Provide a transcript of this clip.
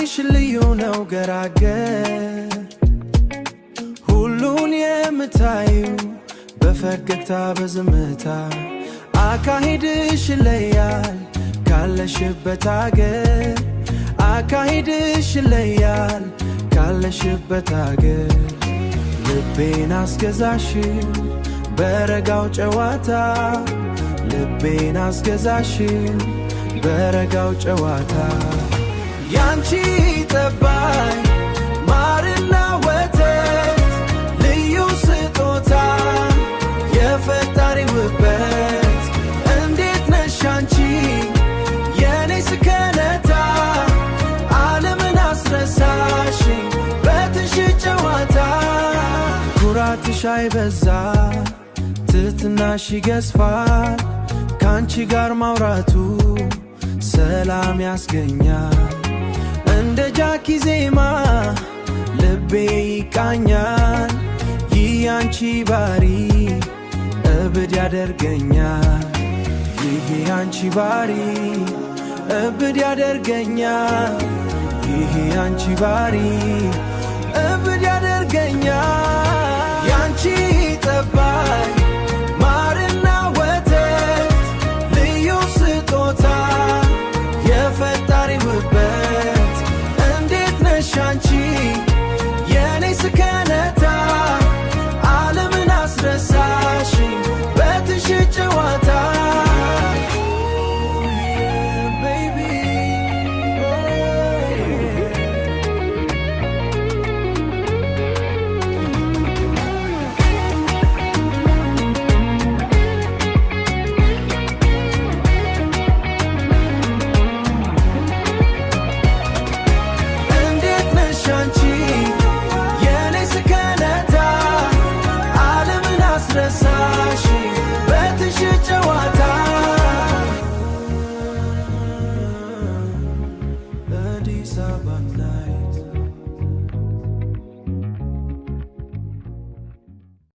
ባህሪሽ ልዩ ነው ገራገር ሁሉን የምታዩ በፈገግታ በዝምታ አካሄድሽ ይለያል ካለሽበት አገር አካሄድሽ ይለያል ካለሽበት አገር ልቤን አስገዛሽው በረጋው ጨዋታ ልቤን አስገዛሽው በረጋው ጨዋታ ያንቺ ጠባይ ማርና ወተት ልዩ ስጦታ የፈጣሪ ውበት እንዴት ነሽ አንቺ የኔ ስከነታ ዓለምን አስረሳሽ በትንሽ ጨዋታ ኩራትሽ አይበዛ ትህትናሽ ይገዝፋል ካንቺ ጋር ማውራቱ ሰላም ያስገኛል እንደ ጃኪ ዜማ ልቤ ይቃኛል ይህ ያንቺ ባህሪ እብድ ያደርገኛል ይህ ያንቺ ባህሪ እብድ ያደርገኛል ይህ ያንቺ ባህሪ እብድ ያደርገኛል ያንቺ ጠባይ ማርና ወተት ልዩ ስጦታ የፈጣሪ ውበት እንዴት ነሽ አንቺ የኔ ስከ